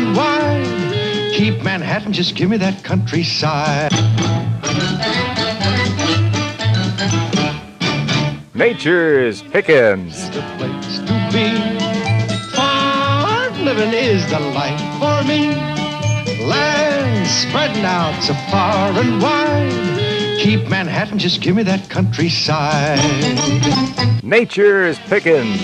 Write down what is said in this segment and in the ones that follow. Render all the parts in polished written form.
and wide. Keep Manhattan, just give me that countryside. Nature's Pickins. The place to be. Farm living is the life for me. Land spreading out so far and wide. Keep Manhattan, just give me that countryside. Nature's Pickins.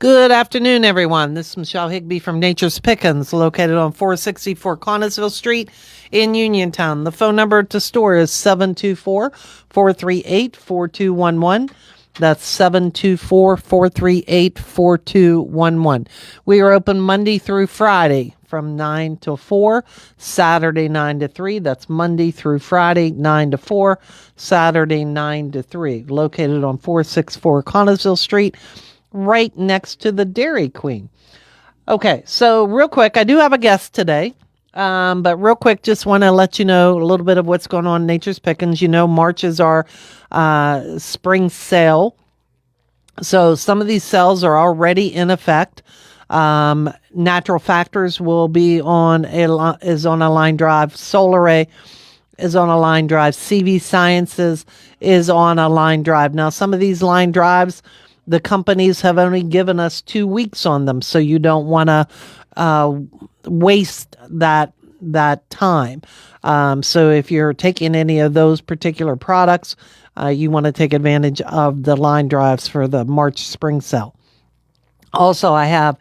Good afternoon, everyone. This is Michelle Higbee from Nature's Pickins, located on 464 Connellsville Street in Uniontown. The phone number to store is 724-438-4211. That's 724-438-4211. We are open Monday through Friday from 9 till 4, Saturday 9 to 3. That's Monday through Friday, 9 to 4, Saturday 9 to 3. Located on 464 Connellsville Street, right next to the Dairy Queen. Okay, so real quick, I do have a guest today. But real quick, just want to let you know a little bit of what's going on in Nature's Pickins. You know, March is our spring sale. So some of these sales are already in effect. Natural Factors will be is on a line drive. Solar is on a line drive. CV Sciences is on a line drive. Now, some of these line drives, the companies have only given us 2 weeks on them, so you don't want to waste that time. So if you're taking any of those particular products, you want to take advantage of the line drives for the March spring sale. Also, I have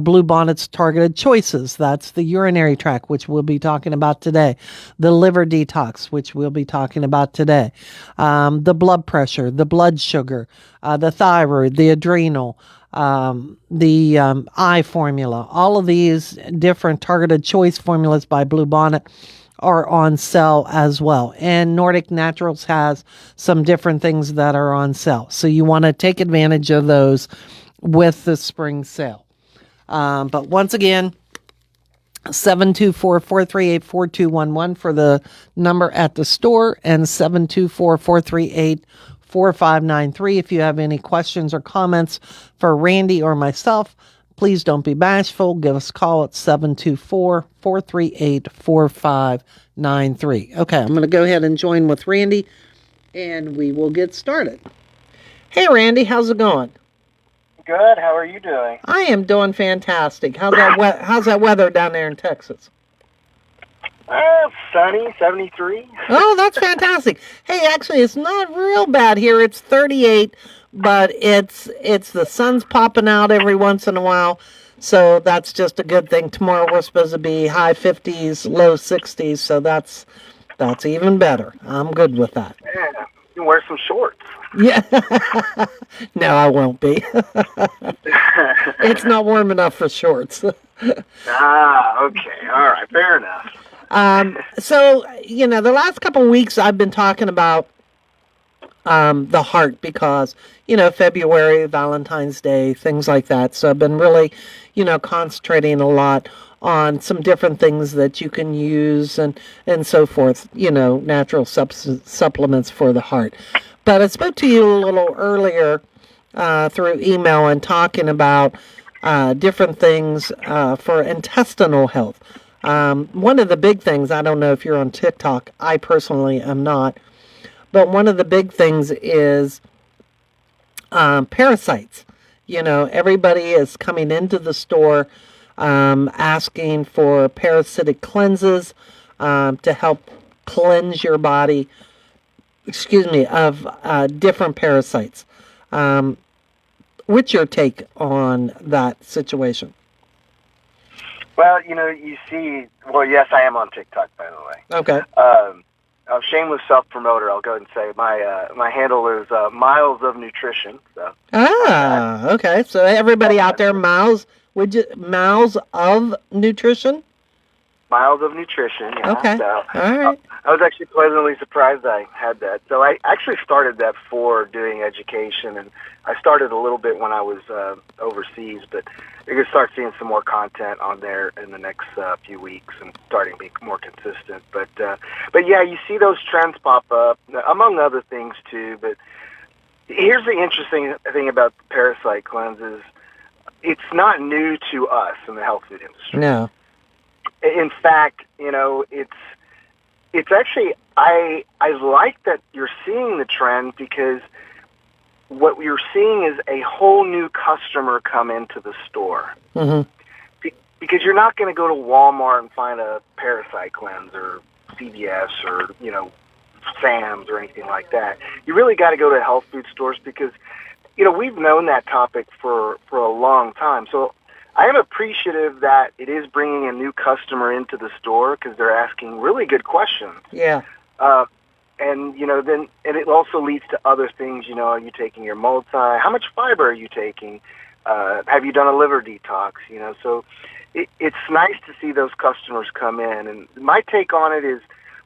Blue Bonnet's Targeted Choices. That's the urinary tract, which we'll be talking about today. The liver detox, which we'll be talking about today. The blood pressure, the blood sugar, the thyroid, the adrenal, the eye formula. All of these different Targeted Choice formulas by Blue Bonnet are on sale as well. And Nordic Naturals has some different things that are on sale. So you want to take advantage of those with the spring sale. But once again, 724-438-4211 for the number at the store, and 724-438-4593. If you have any questions or comments for Randy or myself, please don't be bashful. Give us a call at 724-438-4593. Okay, I'm going to go ahead and join with Randy, and we will get started. Hey, Randy, how's it going? Good. How are you doing? I am doing fantastic. How's that weather down there in Texas? Sunny, 73. Oh, that's fantastic. Hey, actually, it's not real bad here. It's 38, but it's the sun's popping out every once in a while, so that's just a good thing. Tomorrow we're supposed to be high 50s, low 60s, so that's even better. I'm good with that. Yeah, you can wear some shorts. Yeah. No, I won't be. It's not warm enough for shorts. Okay. All right. Fair enough. So, the last couple of weeks I've been talking about the heart because, February, Valentine's Day, things like that. So I've been really, concentrating a lot on some different things that you can use and so forth, natural supplements for the heart. But I spoke to you a little earlier through email and talking about different things for intestinal health. One of the big things, I don't know if you're on TikTok, I personally am not, but one of the big things is parasites. Everybody is coming into the store asking for parasitic cleanses to help cleanse your body, of different parasites. What's your take on that situation? Well, you see, yes, I am on TikTok, by the way. Okay. I'm a shameless self-promoter. I'll go ahead and say my handle is Miles of Nutrition. So. Okay. So everybody out there, Miles of Nutrition? Miles of Nutrition, yeah. Okay. So, all right. I was actually pleasantly surprised I had that. So I actually started that for doing education, and I started a little bit when I was overseas, but you're going to start seeing some more content on there in the next few weeks and starting to be more consistent. But yeah, you see those trends pop up, among other things too. But here's the interesting thing about parasite cleanses. it's not new to us in the health food industry. No. In fact, it's actually, I like that you're seeing the trend, because what you're seeing is a whole new customer come into the store. Mm-hmm. Because you're not going to go to Walmart and find a parasite cleanse, or CVS, or Sam's, or anything like that. You really got to go to health food stores, because we've known that topic for a long time. So I am appreciative that it is bringing a new customer into the store, because they're asking really good questions. Yeah. And then it also leads to other things. Are you taking your multi? How much fiber are you taking? Have you done a liver detox? So it's nice to see those customers come in. And my take on it is,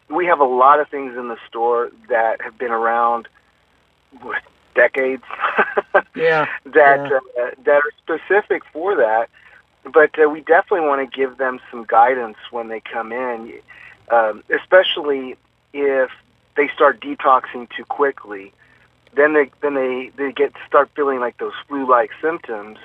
we have a lot of things in the store that have been around decades. Yeah. that are specific for that. But we definitely want to give them some guidance when they come in, especially if they start detoxing too quickly. Then they start feeling like those flu-like symptoms.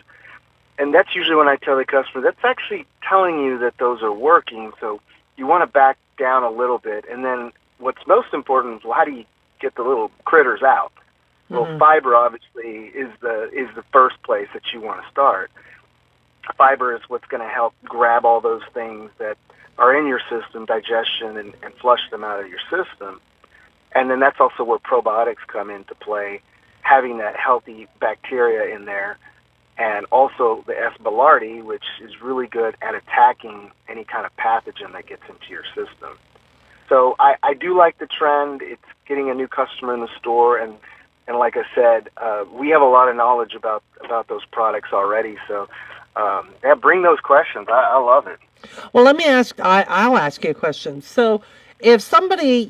And that's usually when I tell the customer, that's actually telling you that those are working. So you want to back down a little bit. And then what's most important is, well, how do you get the little critters out? Mm-hmm. Well, fiber obviously is the first place that you want to start. Fiber is what's going to help grab all those things that are in your system, digestion, and flush them out of your system. And then that's also where probiotics come into play, having that healthy bacteria in there. And also the S. boulardii, which is really good at attacking any kind of pathogen that gets into your system. So I do like the trend. It's getting a new customer in the store, and like I said, we have a lot of knowledge about those products already. So bring those questions. I love it. Well, let me ask. I'll ask you a question. So, if somebody,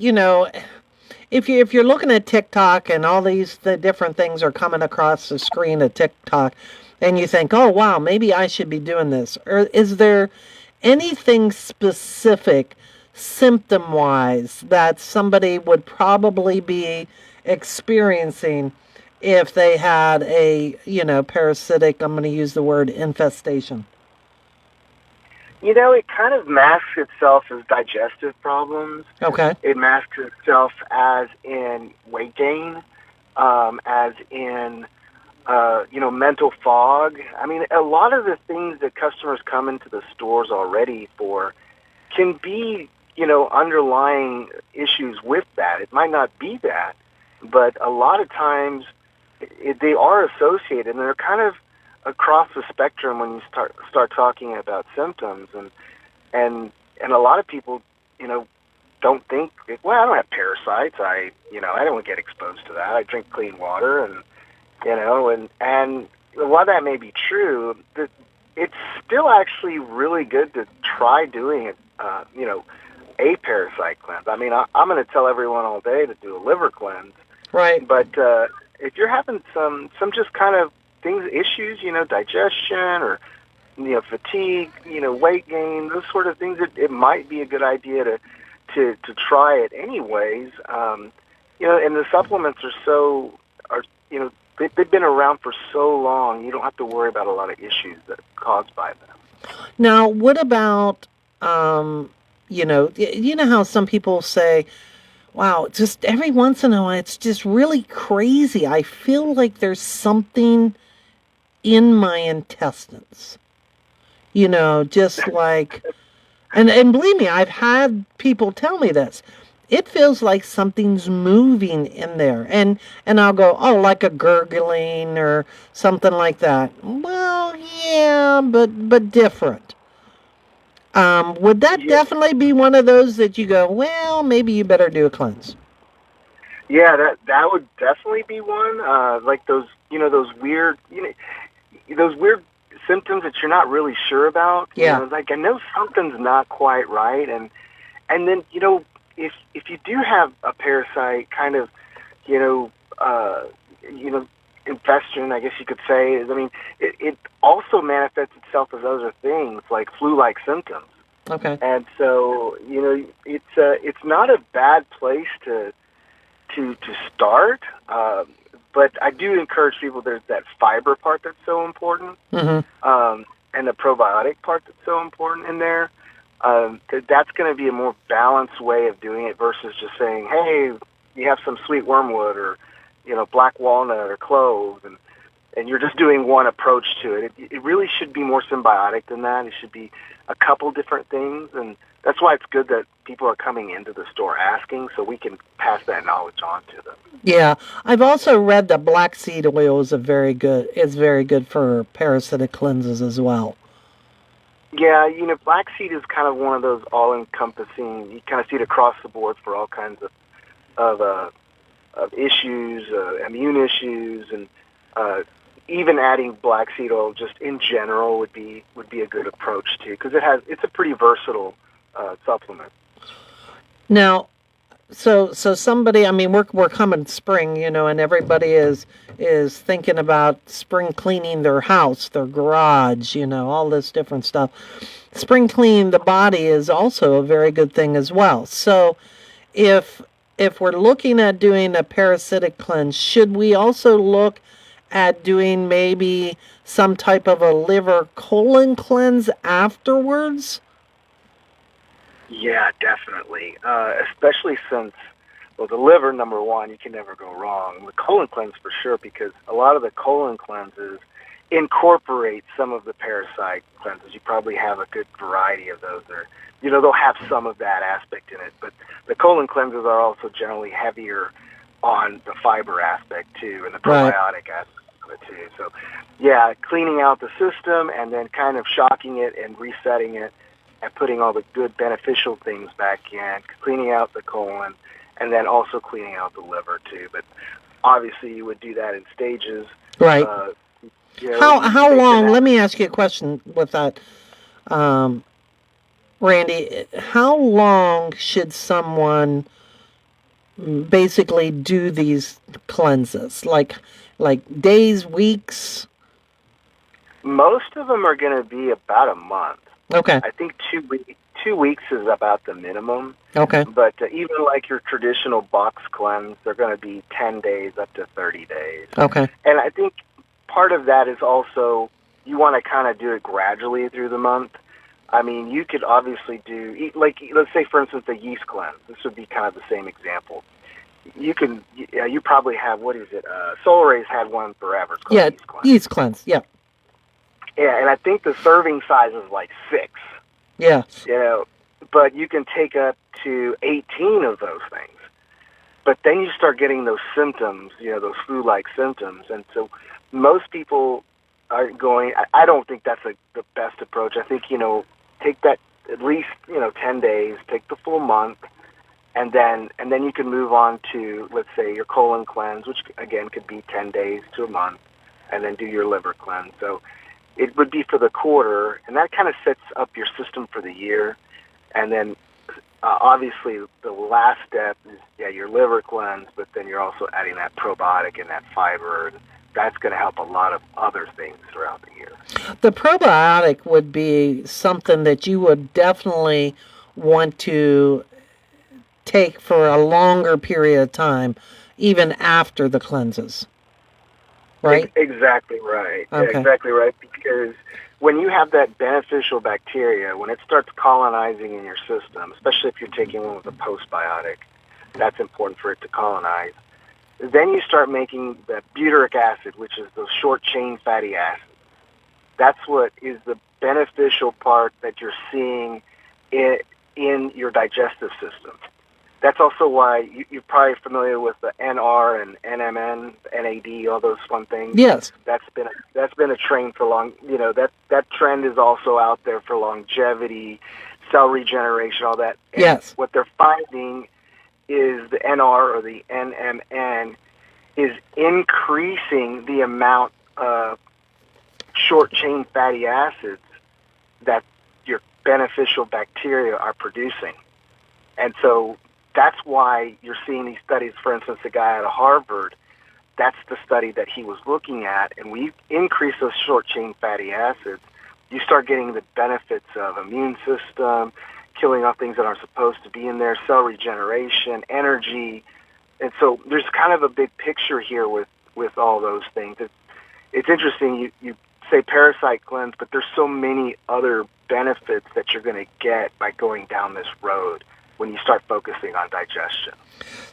if you're looking at TikTok and all the different things are coming across the screen of TikTok, and you think, oh wow, maybe I should be doing this, or is there anything specific, symptom-wise, that somebody would probably be experiencing if they had a parasitic, I'm going to use the word, infestation? It kind of masks itself as digestive problems. Okay. It masks itself as in weight gain, as in, mental fog. I mean, a lot of the things that customers come into the stores already for can be, underlying issues with that. It might not be that, but a lot of times they are associated, and they're kind of across the spectrum when you start talking about symptoms, and a lot of people don't think, well, I don't have parasites, I don't get exposed to that, I drink clean water, and while that may be true, it's still actually really good to try doing it, a parasite cleanse. I mean, I'm going to tell everyone all day to do a liver cleanse, right? But if you're having some just kind of issues, digestion, or fatigue, weight gain, those sort of things, it might be a good idea to try it anyways. And the supplements they've been around for so long, you don't have to worry about a lot of issues that are caused by them. Now, what about you know how some people say, wow, just every once in a while, it's just really crazy. I feel like there's something in my intestines. Just like, and believe me, I've had people tell me this. It feels like something's moving in there. And I'll go, oh, like a gurgling or something like that. Well, yeah, but different. Would that definitely be one of those that you go, well, maybe you better do a cleanse? Yeah, that would definitely be one. Like those weird, those weird symptoms that you're not really sure about. Yeah. Like I know something's not quite right, and then if you do have a parasite kind of, infestation, I guess you could say, I mean, it also manifests itself as other things like flu-like symptoms. Okay. And so, it's not a bad place to start. But I do encourage people, there's that fiber part that's so important, and the probiotic part that's so important in there. That's going to be a more balanced way of doing it versus just saying, hey, you have some sweet wormwood or, black walnut or cloves, and you're just doing one approach to it. It really should be more symbiotic than that. It should be a couple different things, and that's why it's good that people are coming into the store asking so we can pass that knowledge on to them. Yeah, I've also read that black seed oil is very good for parasitic cleanses as well. Yeah, black seed is kind of one of those all-encompassing. You kind of see it across the board for all kinds of issues, immune issues, and even adding black seed oil just in general would be a good approach too, because it's a pretty versatile supplement. Now, so somebody, I mean, we're coming spring, and everybody is thinking about spring cleaning their house, their garage, all this different stuff. Spring cleaning the body is also a very good thing as well. So, if we're looking at doing a parasitic cleanse, should we also look at doing maybe some type of a liver colon cleanse afterwards? Yeah, definitely. Especially since, the liver, number one, you can never go wrong. The colon cleanse for sure, because a lot of the colon cleanses incorporate some of the parasite cleanses. You probably have a good variety of those. They'll have some of that aspect in it, but the colon cleanses are also generally heavier on the fiber aspect too, and the probiotic aspect of it too. So, yeah, cleaning out the system and then kind of shocking it and resetting it and putting all the good beneficial things back in, cleaning out the colon, and then also cleaning out the liver too. But obviously, you would do that in stages. Right. How long? Let me ask you a question with that, Randy. How long should someone basically do these cleanses? Like days, weeks? Most of them are going to be about a month. Okay. I think 2 weeks is about the minimum. Okay. But even like your traditional box cleanse, they're going to be 10 days up to 30 days. Okay. And I think part of that is also you want to kind of do it gradually through the month. I mean, you could obviously do, like, let's say, for instance, the yeast cleanse. This would be kind of the same example. You probably have, what is it? Solaray's had one forever. It's called yeast cleanse. Yeah. Yeah, and I think the serving size is like 6. Yeah. But you can take up to 18 of those things. But then you start getting those symptoms, those flu-like symptoms. And so most people are going, I don't think that's the best approach. I think, take that at least, 10 days, take the full month, and then you can move on to, let's say, your colon cleanse, which, again, could be 10 days to a month, and then do your liver cleanse. So it would be for the quarter, and that kind of sets up your system for the year. And then, obviously, the last step is, your liver cleanse, but then you're also adding that probiotic and that fiber, and that's going to help a lot of other things throughout the year. The probiotic would be something that you would definitely want to take for a longer period of time, even after the cleanses. Right? Exactly right. Okay. Yeah, exactly right. Because when you have that beneficial bacteria, when it starts colonizing in your system, especially if you're taking one with a postbiotic, that's important for it to colonize. Then you start making the butyric acid, which is those short-chain fatty acids. That's what is the beneficial part that you're seeing in your digestive system. That's also why you're probably familiar with the NR and NMN, NAD, all those fun things. Yes. That's been a trend for long. That trend is also out there for longevity, cell regeneration, all that. And yes. What they're finding is the NR or the NMN is increasing the amount of short-chain fatty acids that your beneficial bacteria are producing. And so that's why you're seeing these studies. For instance, the guy out of Harvard, that's the study that he was looking at. And when you increase those short-chain fatty acids, you start getting the benefits of immune system, killing off things that aren't supposed to be in there, cell regeneration, energy. And so there's kind of a big picture here with with all those things. It's interesting. You say parasite cleanse, but there's so many other benefits that you're going to get by going down this road when you start focusing on digestion.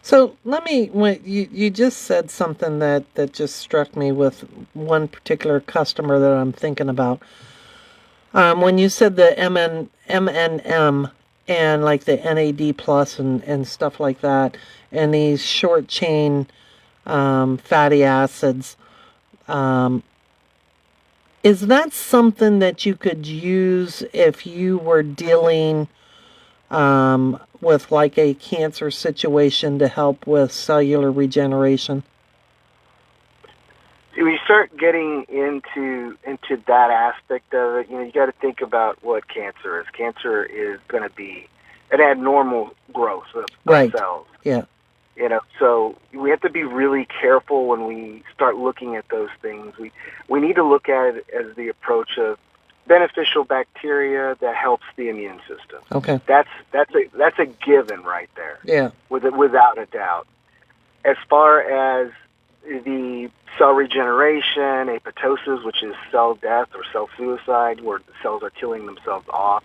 So when you just said something that just struck me with one particular customer that I'm thinking about. When you said the MNM and like the NAD plus and stuff like that, and these short chain fatty acids, is that something that you could use if you were dealing with like a cancer situation to help with cellular regeneration? When you start getting into that aspect of it, you got to think about what cancer is. Cancer is going to be an abnormal growth of Right. cells. Yeah. So we have to be really careful when we start looking at those things. We need to look at it as the approach of beneficial bacteria that helps the immune system. Okay. That's a given right there. Yeah. Without a doubt. As far as the cell regeneration, apoptosis, which is cell death or cell suicide, where the cells are killing themselves off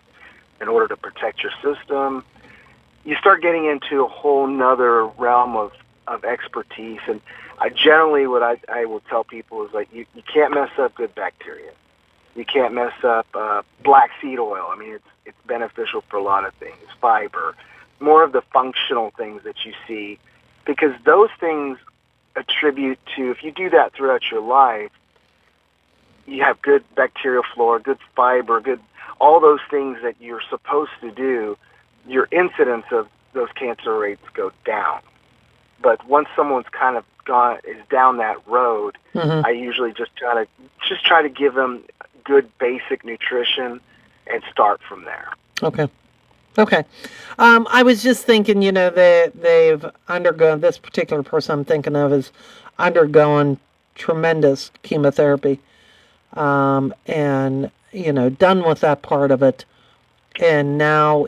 in order to protect your system, you start getting into a whole nother realm of expertise. And generally what I will tell people is like, you can't mess up good bacteria. You can't mess up black seed oil. I mean, it's beneficial for a lot of things. Fiber, more of the functional things that you see, because those things attribute to, if you do that throughout your life, you have good bacterial flora, good fiber, good all those things that you're supposed to do, your incidence of those cancer rates go down. But once someone's kind of is down that road, I usually just try to give them good basic nutrition and start from there. Okay. I was just thinking, they've undergone, this particular person I'm thinking of is undergoing tremendous chemotherapy, and, done with that part of it. And now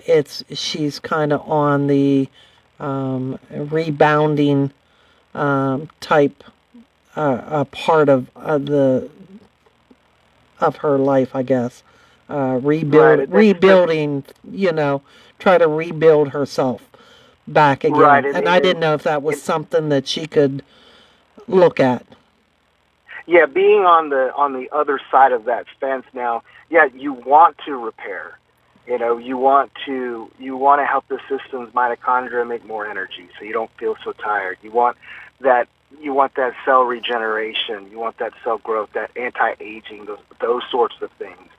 she's kind of on the rebounding type part of her life, I guess. Rebuilding, try to rebuild herself back again. Right, and I didn't know if that was something that she could look at. Yeah, being on the other side of that fence now, you want to repair. You want to help the system's mitochondria make more energy so you don't feel so tired. You want that cell regeneration, you want that cell growth, that anti-aging, those sorts of things.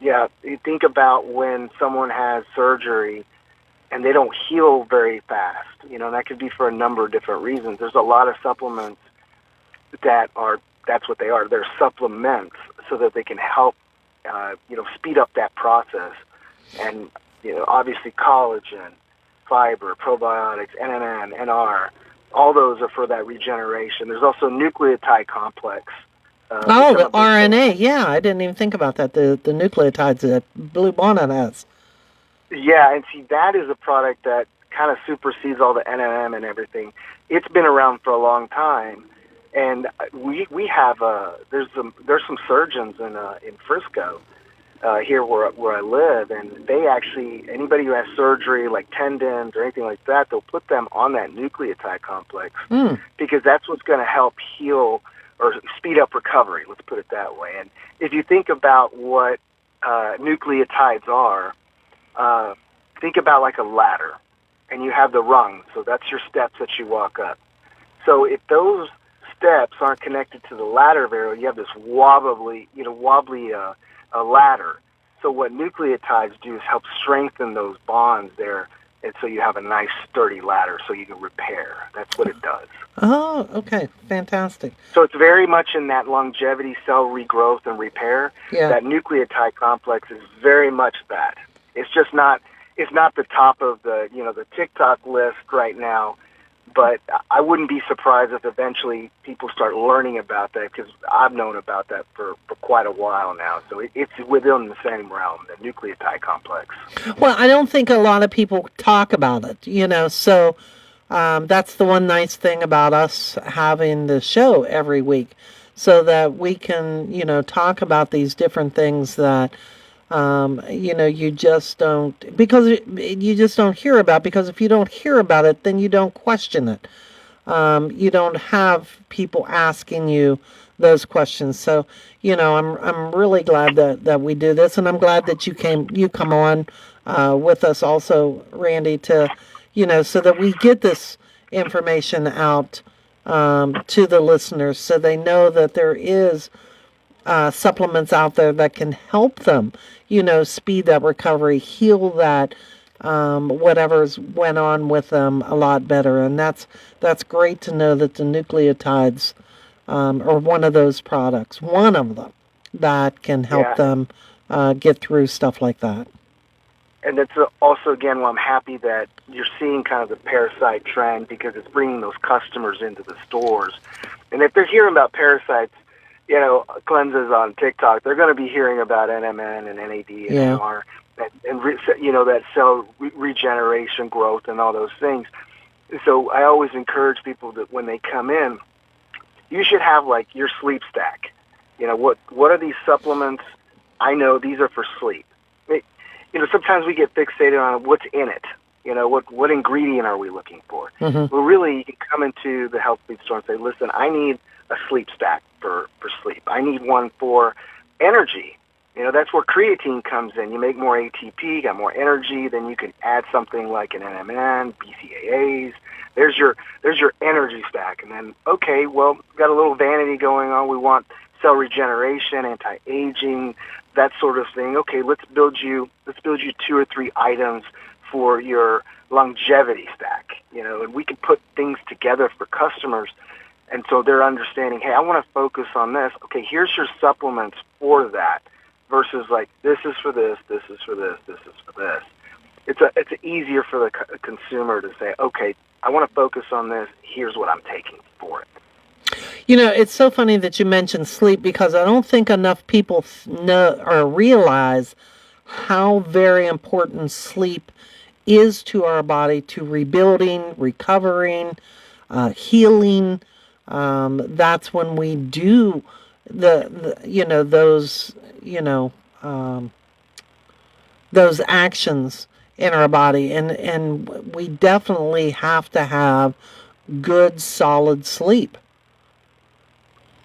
You think about when someone has surgery and they don't heal very fast. That could be for a number of different reasons. There's a lot of supplements that's what they are. They're supplements so that they can help, speed up that process. And, obviously collagen, fiber, probiotics, NMN, NR, all those are for that regeneration. There's also nucleotide complex. The RNA. Yeah, I didn't even think about that. The nucleotides that Blue Bonnet has. Yeah, and see, that is a product that kind of supersedes all the NMN and everything. It's been around for a long time, and we have there's some surgeons in Frisco here where I live, and they actually, anybody who has surgery like tendons or anything like that, they'll put them on that nucleotide complex because that's what's going to help heal or speed up recovery, let's put it that way. And if you think about what nucleotides are, think about like a ladder, and you have the rungs, so that's your steps that you walk up. So if those steps aren't connected to the ladder very well, you have this wobbly ladder. So what nucleotides do is help strengthen those bonds there, and so you have a nice sturdy ladder so you can repair. That's what it does. Oh, okay. Fantastic. So it's very much in that longevity, cell regrowth, and repair. Yeah. That nucleotide complex is very much that. It's just not the top of the TikTok list right now, but I wouldn't be surprised if eventually people start learning about that, because I've known about that for quite a while now. So it's within the same realm, the nucleotide complex. Well, I don't think a lot of people talk about it, so That's the one nice thing about us having the show every week, so that we can, talk about these different things that, you just don't, because you just don't hear about, because if you don't hear about it, then you don't question it. You don't have people asking you those questions. So, I'm really glad that we do this, and I'm glad that you come on with us also, Randy, to, so that we get this information out to the listeners, so they know that there is supplements out there that can help them, speed that recovery, heal that whatever's went on with them a lot better. And that's great to know that the nucleotides are one of those products, one of them that can help Yeah. them get through stuff like that. And that's also, again, why I'm happy that you're seeing kind of the parasite trend, because it's bringing those customers into the stores. And if they're hearing about parasites, cleanses on TikTok, they're going to be hearing about NMN and NAD and Yeah. NR and that cell regeneration, growth, and all those things. So I always encourage people that when they come in, you should have like your sleep stack. What are these supplements? I know these are for sleep. Sometimes we get fixated on what's in it. What ingredient are we looking for? Mm-hmm. Well, really, you can come into the health food store and say, listen, I need a sleep stack for sleep. I need one for energy. That's where creatine comes in. You make more ATP, got more energy, then you can add something like an NMN, BCAAs. There's your energy stack. And then, okay, well, got a little vanity going on. We want cell regeneration, anti-aging, that sort of thing. Okay, let's build you 2 or 3 items for your longevity stack. And we can put things together for customers, and so they're understanding, hey, I want to focus on this. Okay, here's your supplements for that, versus like, this is for this, this is for this, this is for this. It's easier for the consumer to say, okay, I want to focus on this. Here's what I'm taking for it. It's so funny that you mentioned sleep, because I don't think enough people know or realize how very important sleep is to our body, to rebuilding, recovering, healing. That's when we do those actions in our body, and we definitely have to have good, solid sleep.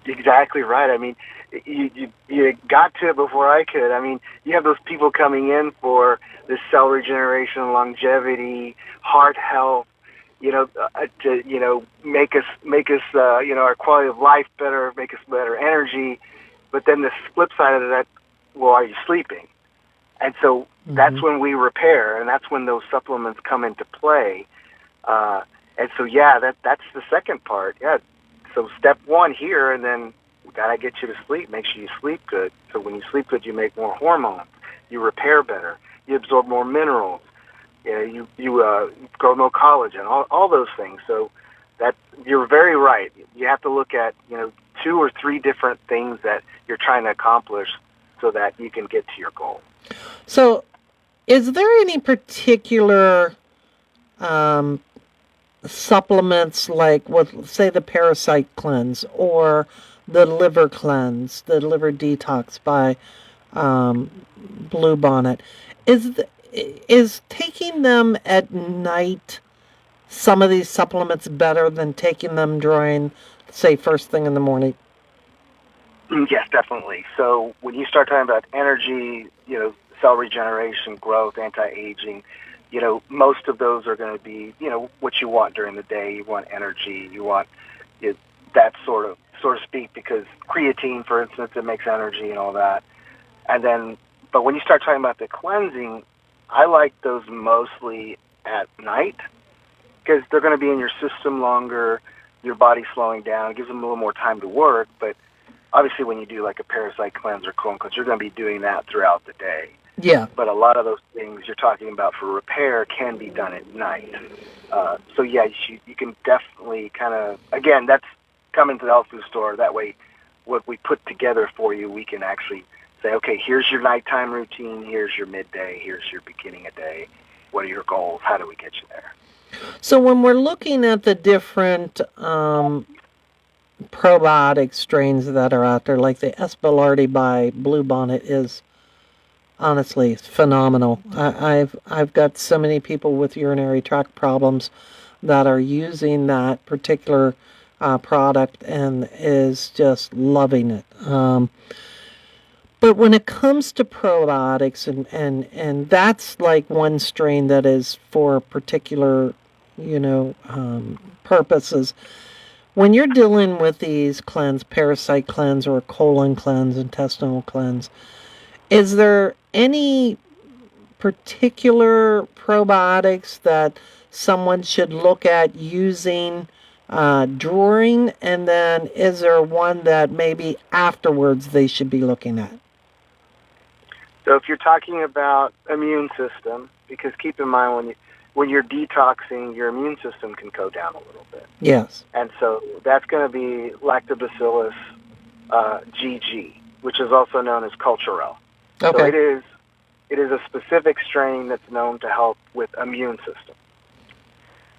Exactly right. I mean, you got to it before I could. I mean, you have those people coming in for this cell regeneration, longevity, heart health, to make us our quality of life better, make us better energy. But then the flip side of that, well, are you sleeping? And so that's when we repair, and that's when those supplements come into play. And so, yeah, that's the second part. Yeah. So step one here, and then we got to get you to sleep. Make sure you sleep good. So when you sleep good, you make more hormones. You repair better. You absorb more minerals. You grow more collagen. All those things. So that you're very right. You have to look at 2 or 3 different things that you're trying to accomplish, so that you can get to your goal. So, is there any particular supplements, like with, say, the parasite cleanse or the liver cleanse, the liver detox by Blue Bonnet, is taking them at night, some of these supplements, better than taking them during, say, first thing in the morning? Yes, definitely. So when you start talking about energy, cell regeneration, growth, anti-aging, most of those are going to be, what you want during the day. You want energy. You want that so to speak, because creatine, for instance, it makes energy and all that. And then, but when you start talking about the cleansing, I like those mostly at night, because they're going to be in your system longer. Your body's slowing down. It gives them a little more time to work. But obviously, when you do like a parasite cleanse or colon cleanse, you're going to be doing that throughout the day. Yeah. But a lot of those things you're talking about for repair can be done at night. So yeah, you can definitely kind of, again, that's coming to the health food store. That way, what we put together for you, we can actually say, okay, here's your nighttime routine, here's your midday, here's your beginning of day. What are your goals? How do we get you there? So when we're looking at the different probiotic strains that are out there, like the Espelardi by Bluebonnet is honestly phenomenal. I've got so many people with urinary tract problems that are using that particular product and is just loving it. But when it comes to probiotics, and that's like one strain that is for particular, purposes. When you're dealing with these parasite cleanse or colon cleanse, intestinal cleanse, is there any particular probiotics that someone should look at using during, and then is there one that maybe afterwards they should be looking at? So if you're talking about immune system, because keep in mind when you're detoxing, your immune system can go down a little bit. Yes. And so that's going to be Lactobacillus GG, which is also known as Culturelle. Okay. So it is a specific strain that's known to help with immune system.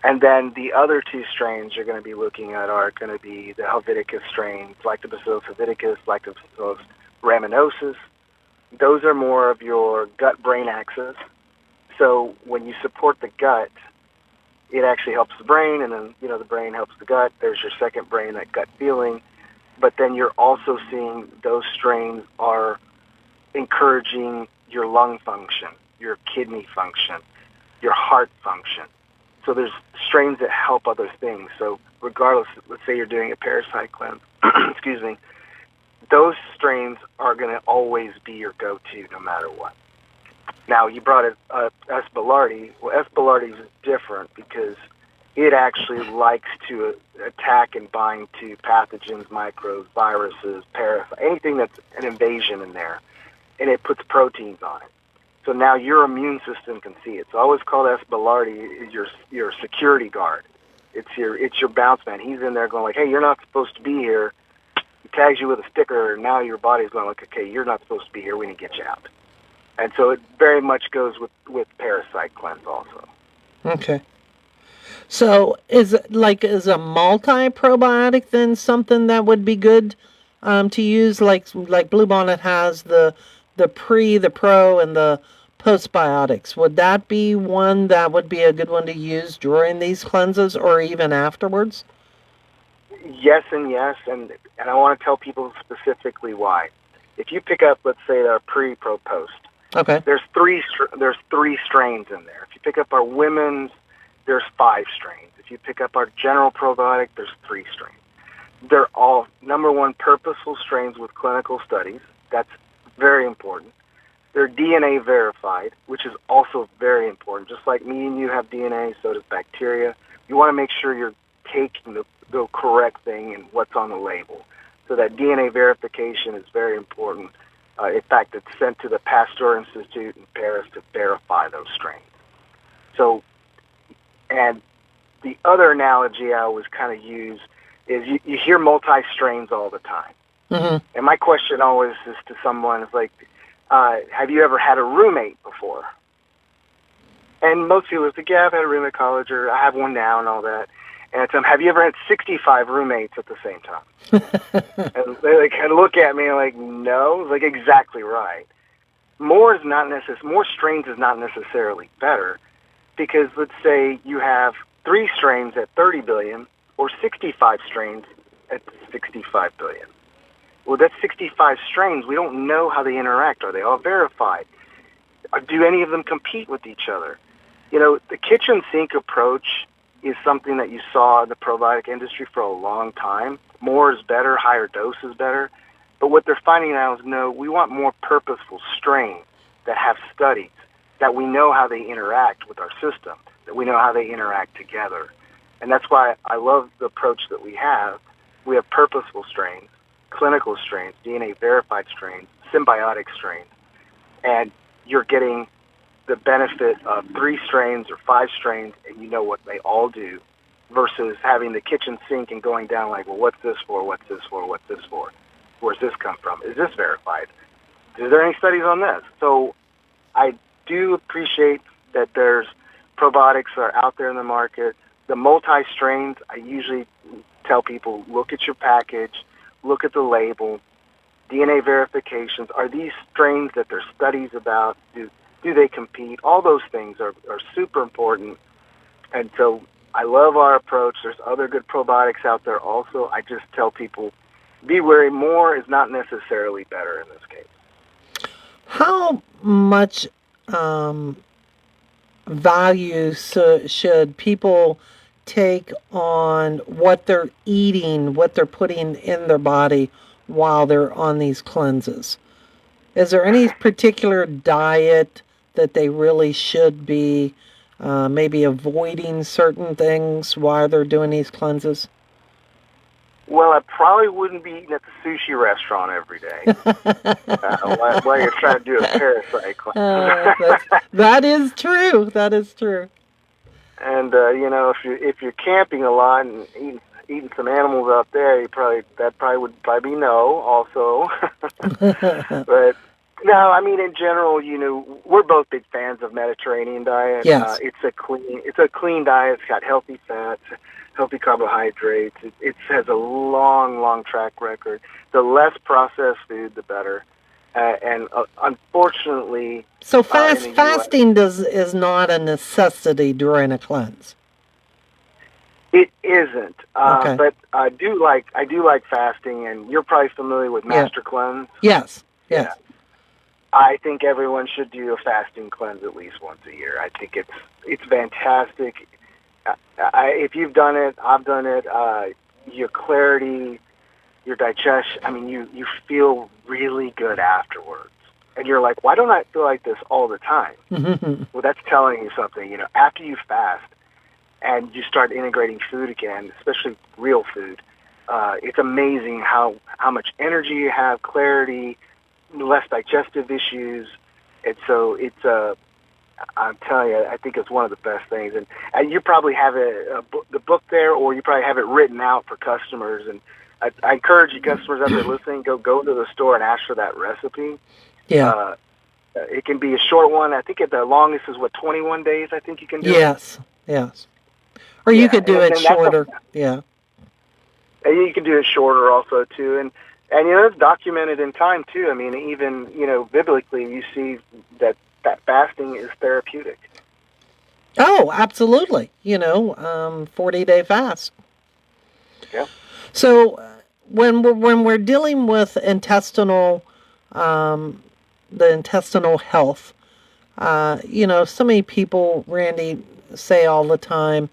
And then the other two strains you're going to be looking at are going to be the Helveticus strains, Lactobacillus helveticus, Lactobacillus rhamnosus. Those are more of your gut-brain axis. So when you support the gut, it actually helps the brain, and then, the brain helps the gut. There's your second brain, that gut feeling. But then you're also seeing those strains are encouraging your lung function, your kidney function, your heart function. So there's strains that help other things. So regardless, let's say you're doing a parasite cleanse, excuse me, those strains are going to always be your go-to no matter what. Now, you brought it up, Espelardi. Well, Espelardi is different because it actually likes to attack and bind to pathogens, microbes, viruses, parasites, anything that's an invasion in there, and it puts proteins on it. So now your immune system can see it. So I always call Espelardi your security guard. It's your bounce man. He's in there going like, hey, you're not supposed to be here. He tags you with a sticker, and now your body's going like, okay, you're not supposed to be here. We need to get you out. And so it very much goes with parasite cleanse also. Okay. So is a multi-probiotic then something that would be good to use? Like Bluebonnet has the pre, the pro, and the postbiotics. Would that be one that would be a good one to use during these cleanses or even afterwards? Yes and yes, and I want to tell people specifically why. If you pick up, let's say, our pre, pro, post, okay, there's three strains in there. If you pick up our women's, there's 5 strains. If you pick up our general probiotic, there's 3 strains. They're all, number one, purposeful strains with clinical studies. That's very important. They're DNA verified, which is also very important. Just like me and you have DNA, so does bacteria. You want to make sure you're taking the correct thing and what's on the label. So that DNA verification is very important. In fact, it's sent to the Pasteur Institute in Paris to verify those strains. So, and the other analogy I always kind of use is you hear multi-strains all the time. Mm-hmm. And my question always is to someone is like, have you ever had a roommate before? And most people are like, yeah, I've had a roommate at college, or I have one now and all that. And I tell them, have you ever had 65 roommates at the same time? And they kind of look at me like, no. It's like, exactly right. More strains is not necessarily better, because let's say you have 3 strains at 30 billion or 65 strains at 65 billion. Well, that's 65 strains. We don't know how they interact. Are they all verified? Do any of them compete with each other? The kitchen sink approach is something that you saw in the probiotic industry for a long time. More is better, higher dose is better. But what they're finding now is, no, we want more purposeful strains that have studies, that we know how they interact with our system, that we know how they interact together. And that's why I love the approach that we have. We have purposeful strains, clinical strains, DNA-verified strains, symbiotic strains, and you're getting the benefit of 3 strains or 5 strains, and you know what they all do, versus having the kitchen sink and going down like, well, what's this for, what's this for, what's this for? Where's this come from? Is this verified? Is there any studies on this? So I do appreciate that there's probiotics are out there in the market. The multi-strains, I usually tell people, look at your package, look at the label, DNA verifications. Are these strains that there's studies about? Do they compete? All those things are super important. And so I love our approach. There's other good probiotics out there also. I just tell people, be wary. More is not necessarily better in this case. How much value should people take on what they're eating, what they're putting in their body while they're on these cleanses? Is there any particular diet that they really should be maybe avoiding certain things while they're doing these cleanses? Well, I probably wouldn't be eating at the sushi restaurant every day while you're trying to do a parasite cleanse. That is true. That is true. And if you're camping a lot and eating some animals out there, that would be no. Also, but no, I mean in general, we're both big fans of Mediterranean diet. Yes. It's a clean diet. It's got healthy fats, healthy carbohydrates. It has a long track record. The less processed food, the better. And unfortunately, so fasting is not a necessity during a cleanse. It isn't, Okay. But I do like fasting, and you're probably familiar with Master Cleanse. Yes. Yeah. I think everyone should do a fasting cleanse at least once a year. I think it's fantastic. If you've done it, I've done it. Your clarity, your digestion. I mean, you feel really good afterwards, and you're like, why don't I feel like this all the time? Well, that's telling you something. After you fast and you start integrating food again, especially real food, it's amazing how much energy you have, clarity, less digestive issues. And so I'm telling you, I think it's one of the best things. And you probably have the book there, or you probably have it written out for customers. And I encourage you customers out there listening, go to the store and ask for that recipe. Yeah. It can be a short one. I think at the longest is 21 days. I think you can do it. Yes. Or you could do it shorter. And you can do it shorter also too. And it's documented in time too. I mean, even biblically, you see that fasting is therapeutic. Oh, absolutely. 40-day fast. Yeah. So when we're dealing with the intestinal health, so many people, Randy, say all the time,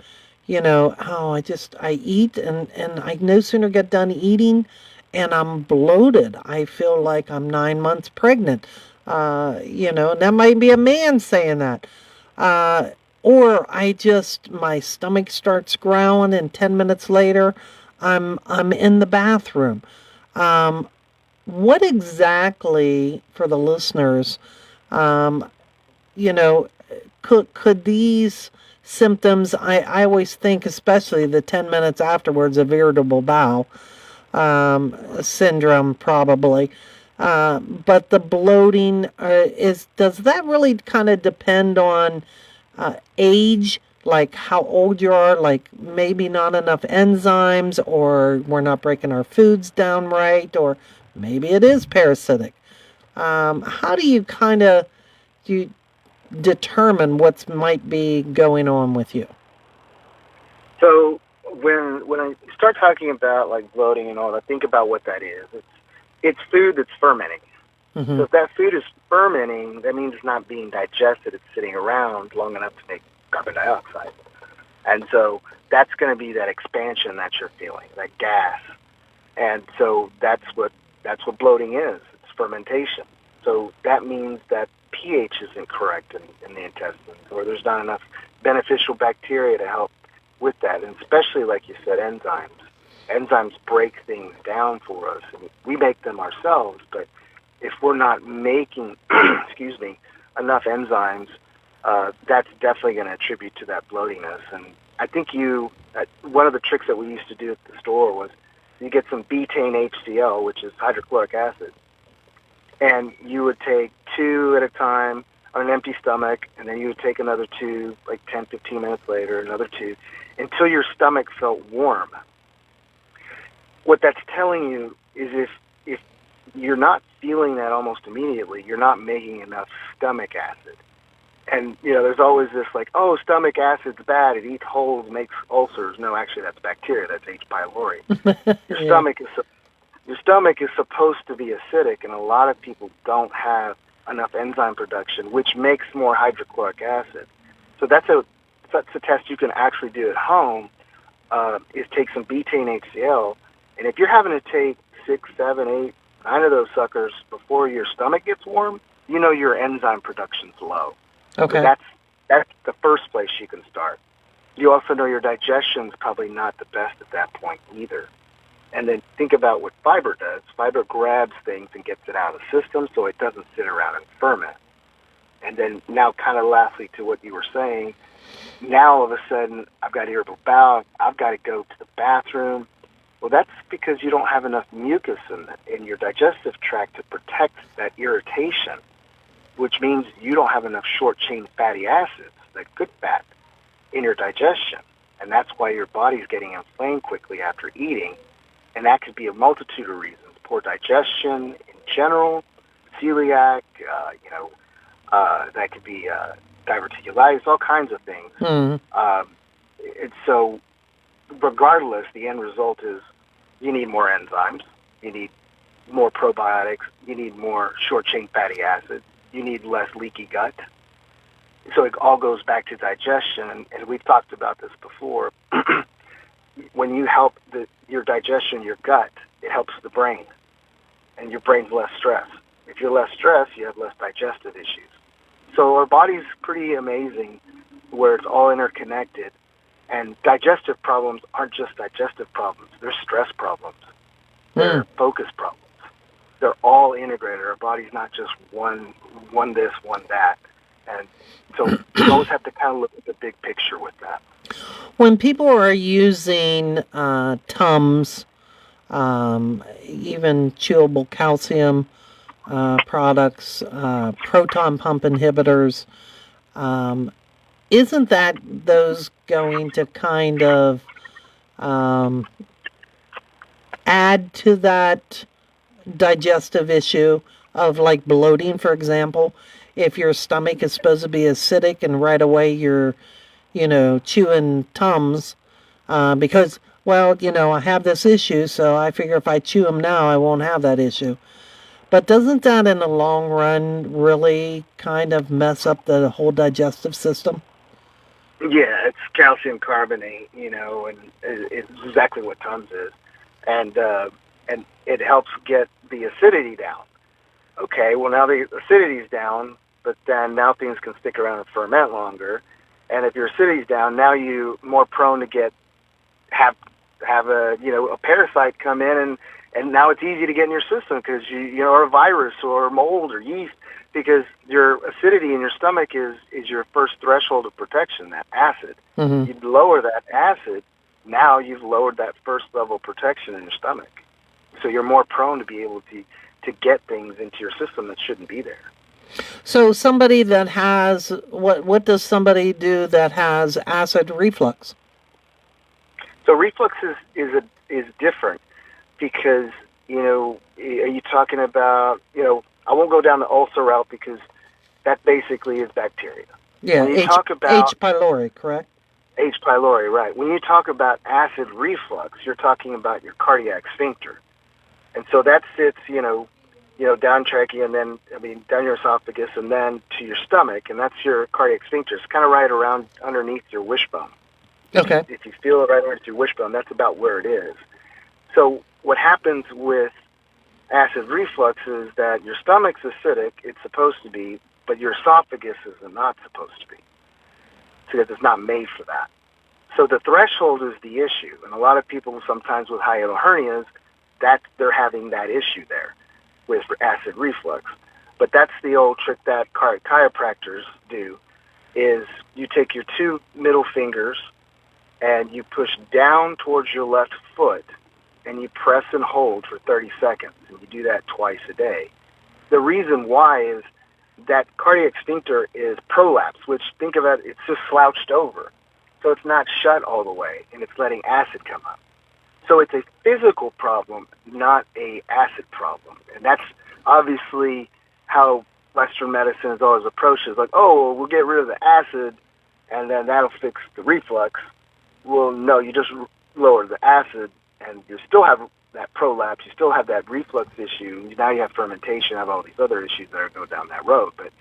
I eat and I no sooner get done eating and I'm bloated. I feel like I'm 9 months pregnant. And that might be a man saying that. Or my stomach starts growling and 10 minutes later I'm in the bathroom. What exactly, for the listeners, could these symptoms, I always think, especially the 10 minutes afterwards, of irritable bowel syndrome probably. But the bloating, does that really kind of depend on age, like how old you are, like maybe not enough enzymes, or we're not breaking our foods down right, or maybe it is parasitic? How do you determine what might be going on with you? So when I start talking about like bloating and all that, think about what that is. It's food that's fermenting. Mm-hmm. So if that food is fermenting, that means it's not being digested. It's sitting around long enough to make carbon dioxide. And so that's going to be that expansion that you're feeling, that gas. And so that's what bloating is. It's fermentation. So that means that pH isn't correct in the intestines, or there's not enough beneficial bacteria to help with that. And especially, like you said, enzymes. Enzymes break things down for us. And we make them ourselves, but if we're not making, enough enzymes, that's definitely going to attribute to that bloatiness. And I think one of the tricks that we used to do at the store was you get some betaine HCl, which is hydrochloric acid, and you would take 2 at a time on an empty stomach, and then you would take another 2, like 10, 15 minutes later, another 2, until your stomach felt warm. What that's telling you is if you're not feeling that almost immediately, you're not making enough stomach acid. And, there's always this like, oh, stomach acid's bad. It eats holes, makes ulcers. No, actually, that's bacteria. That's H. pylori. Your stomach is supposed to be acidic, and a lot of people don't have enough enzyme production, which makes more hydrochloric acid. So that's a test you can actually do at home, is take some betaine HCl, and if you're having to take 6, 7, 8, 9 of those suckers before your stomach gets warm, your enzyme production's low. Okay. So that's the first place you can start. You also know your digestion's probably not the best at that point either. And then think about what fiber does. Fiber grabs things and gets it out of the system so it doesn't sit around and ferment. And then now kind of lastly to what you were saying, now all of a sudden I've got irritable bowel, I've got to go to the bathroom. Well, that's because you don't have enough mucus in your digestive tract to protect that irritation, which means you don't have enough short-chain fatty acids, that good fat, in your digestion. And that's why your body's getting inflamed quickly after eating. And that could be a multitude of reasons. Poor digestion in general, celiac, that could be diverticulitis, all kinds of things. And so regardless, the end result is you need more enzymes, you need more probiotics, you need more short-chain fatty acids, you need less leaky gut. So it all goes back to digestion, and we've talked about this before. When you help your digestion, your gut, it helps the brain, and your brain's less stressed. If you're less stressed, you have less digestive issues. So our body's pretty amazing where it's all interconnected, and digestive problems aren't just digestive problems. They're stress problems. They're focus problems. They're all integrated. Our body's not just one this, one that. And so you always have to kind of look at the big picture with that. When people are using Tums, even chewable calcium products, proton pump inhibitors, isn't that those going to kind of add to that digestive issue of like bloating, for example? If your stomach is supposed to be acidic and right away you're, chewing Tums because, I have this issue, so I figure if I chew them now, I won't have that issue. But doesn't that in the long run really kind of mess up the whole digestive system? Yeah, it's calcium carbonate, and it's exactly what Tums is. And it helps get the acidity down. Okay, well, now the acidity's down, but then now things can stick around and ferment longer. And if your acidity's down, now you're more prone to have a parasite come in, and now it's easy to get in your system because or a virus or mold or yeast, because your acidity in your stomach is your first threshold of protection, that acid. You lower that acid, now you've lowered that first level of protection in your stomach. So you're more prone to be able to get things into your system that shouldn't be there. So somebody that has, what does somebody do that has acid reflux? So reflux is different because, are you talking about, I won't go down the ulcer route because that basically is bacteria. Yeah, when you talk about H. pylori, correct? H. pylori, right. When you talk about acid reflux, you're talking about your cardiac sphincter. And so that sits, down trachea and then, down your esophagus and then to your stomach, and that's your cardiac sphincter. It's kind of right around underneath your wishbone. Okay. If you feel it right underneath your wishbone, that's about where it is. So what happens with acid reflux is that your stomach's acidic, it's supposed to be, but your esophagus is not supposed to be, because it's not made for that. So the threshold is the issue, and a lot of people sometimes with hiatal hernias, they're having that issue there with acid reflux. But that's the old trick that chiropractors do, is you take your 2 middle fingers and you push down towards your left foot and you press and hold for 30 seconds, and you do that twice a day. The reason why is that cardiac sphincter is prolapse, which, think of it, it's just slouched over. So it's not shut all the way, and it's letting acid come up. So it's a physical problem, not a acid problem. And that's obviously how Western medicine is always approached. It's like, oh, well, we'll get rid of the acid, and then that'll fix the reflux. Well, no, you just lower the acid, and you still have that prolapse, you still have that reflux issue. Now you have fermentation, have all these other issues that are going down that road. But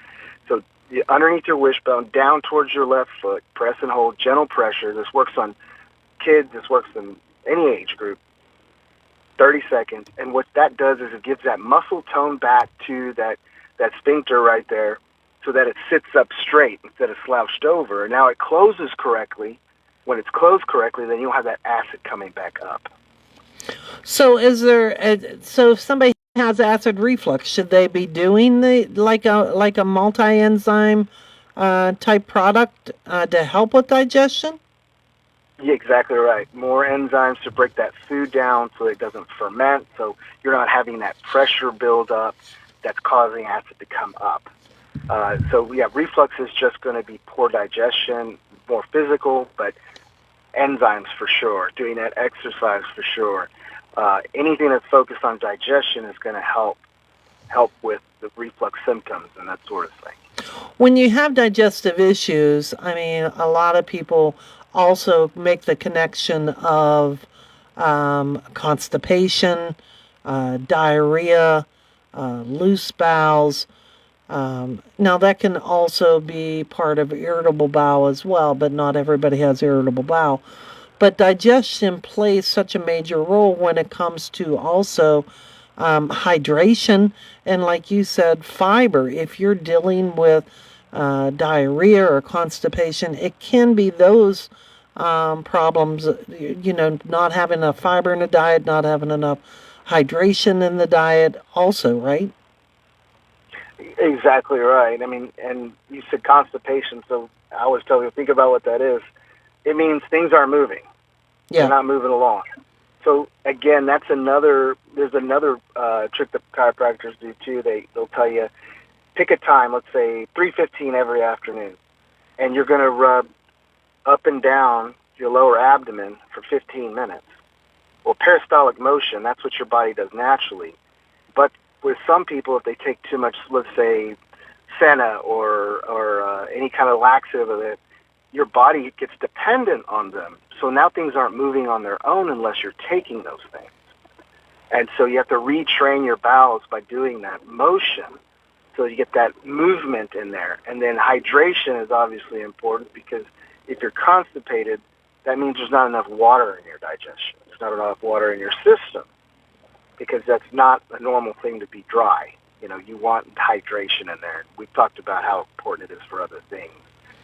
so underneath your wishbone, down towards your left foot, press and hold, gentle pressure. This works on kids. This works in any age group. 30 seconds. And what that does is it gives that muscle tone back to that sphincter right there so that it sits up straight instead of slouched over. And now it closes correctly. When it's closed correctly, then you'll have that acid coming back up. So so if somebody has acid reflux, should they be doing like a multi-enzyme type product to help with digestion? Yeah, exactly right. More enzymes to break that food down so it doesn't ferment, so you're not having that pressure build up that's causing acid to come up. Reflux is just going to be poor digestion, more physical, but enzymes for sure, doing that exercise for sure. Anything that's focused on digestion is going to help with the reflux symptoms and that sort of thing. When you have digestive issues, I mean, a lot of people also make the connection of constipation, diarrhea, loose bowels. Now, that can also be part of irritable bowel as well, but not everybody has irritable bowel. But digestion plays such a major role when it comes to also hydration and, like you said, fiber. If you're dealing with diarrhea or constipation, it can be those problems, not having enough fiber in the diet, not having enough hydration in the diet also, right? Exactly right. I mean, and you said constipation, so I always tell you, think about what that is. It means things aren't moving. Yeah. They're not moving along. So again, there's another trick that chiropractors do too. They'll tell you, pick a time, let's say 3:15 every afternoon, and you're going to rub up and down your lower abdomen for 15 minutes. Well, peristaltic motion, that's what your body does naturally. But with some people, if they take too much, let's say, senna or any kind of laxative of it, your body gets dependent on them. So now things aren't moving on their own unless you're taking those things. And so you have to retrain your bowels by doing that motion so you get that movement in there. And then hydration is obviously important because if you're constipated, that means there's not enough water in your digestion. There's not enough water in your system because that's not a normal thing to be dry. You want hydration in there. We've talked about how important it is for other things.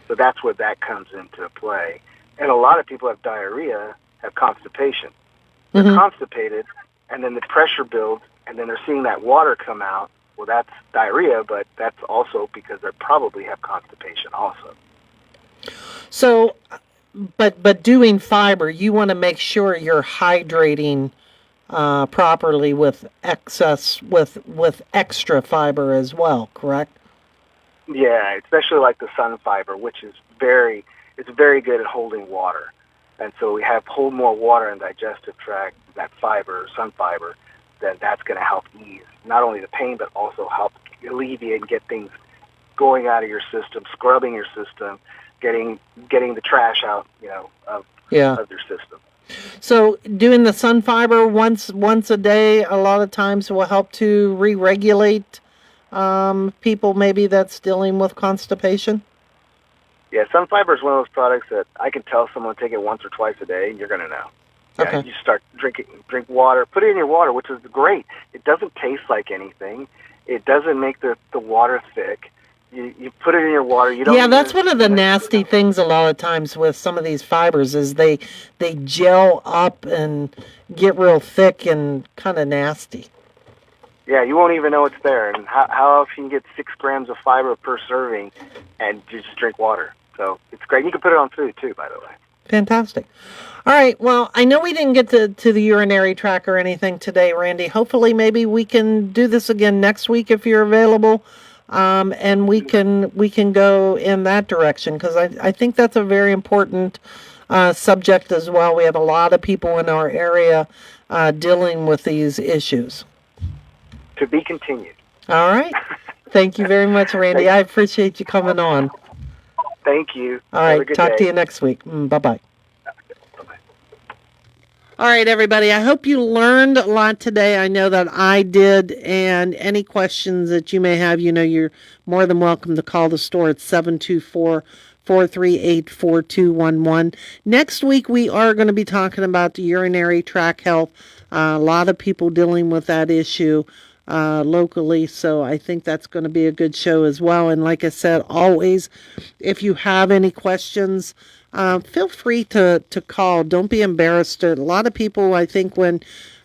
So that's where that comes into play. And a lot of people have diarrhea, have constipation. They're constipated, and then the pressure builds, and then they're seeing that water come out. Well, that's diarrhea, but that's also because they probably have constipation also. So, but doing fiber, you want to make sure you're hydrating properly with extra fiber as well, correct? Yeah, especially like the sun fiber, which is very good at holding water. And so we hold more water in the digestive tract, that fiber, sun fiber, then that's going to help ease not only the pain, but also help alleviate and get things going out of your system, scrubbing your system, getting the trash out, of your system. So doing the sun fiber once a day, a lot of times will help to re-regulate people maybe that's dealing with constipation? Yeah, sun fiber is one of those products that I can tell someone to take it once or twice a day, and you're going to know. Okay. You start drink water, put it in your water, which is great. It doesn't taste like anything. It doesn't make the water thick. You put it in your water. You don't. Yeah, that's one of the nasty things a lot of times with some of these fibers is they gel up and get real thick and kind of nasty. Yeah, you won't even know it's there. And how else can you get 6 grams of fiber per serving and just drink water? So it's great. You can put it on food too, by the way. Fantastic. All right. Well, I know we didn't get to the urinary tract or anything today, Randy. Hopefully, maybe we can do this again next week if you're available. and we can go in that direction, because I think that's a very important subject as well. We have a lot of people in our area dealing with these issues. To be continued. All right. Thank you very much, Randy. I appreciate you coming on. Thank you. All right. Talk to you next week. Bye-bye. All right, everybody. I hope you learned a lot today. I know that I did. And any questions that you may have, you're more than welcome to call the store at 724-438-4211. Next week, we are going to be talking about the urinary tract health. A lot of people dealing with that issue locally, so I think that's going to be a good show as well. And like I said, always, if you have any questions, feel free to call. Don't be embarrassed. A lot of people, I think, when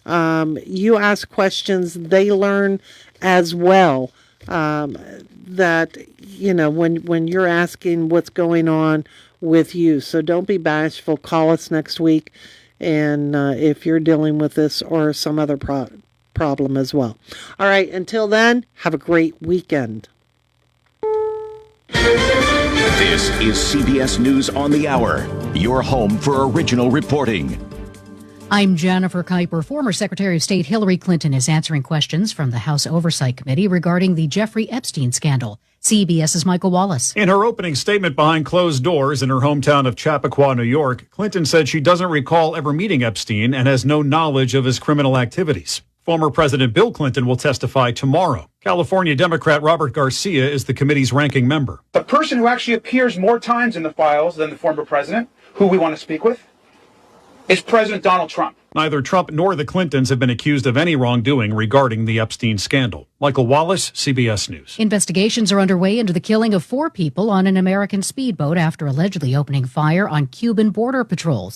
you ask questions, they learn as well. That when you're asking what's going on with you, so don't be bashful. Call us next week, and if you're dealing with this or some other problem as well. All right. Until then, have a great weekend. This is CBS News on the Hour, your home for original reporting. I'm Jennifer Kuiper. Former Secretary of State Hillary Clinton is answering questions from the House Oversight Committee regarding the Jeffrey Epstein scandal. CBS's Michael Wallace. In her opening statement behind closed doors in her hometown of Chappaqua, New York, Clinton said she doesn't recall ever meeting Epstein and has no knowledge of his criminal activities. Former President Bill Clinton will testify tomorrow. California Democrat Robert Garcia is the committee's ranking member. The person who actually appears more times in the files than the former president, who we want to speak with, is President Donald Trump. Neither Trump nor the Clintons have been accused of any wrongdoing regarding the Epstein scandal. Michael Wallace, CBS News. Investigations are underway into the killing of 4 people on an American speedboat after allegedly opening fire on Cuban border patrol.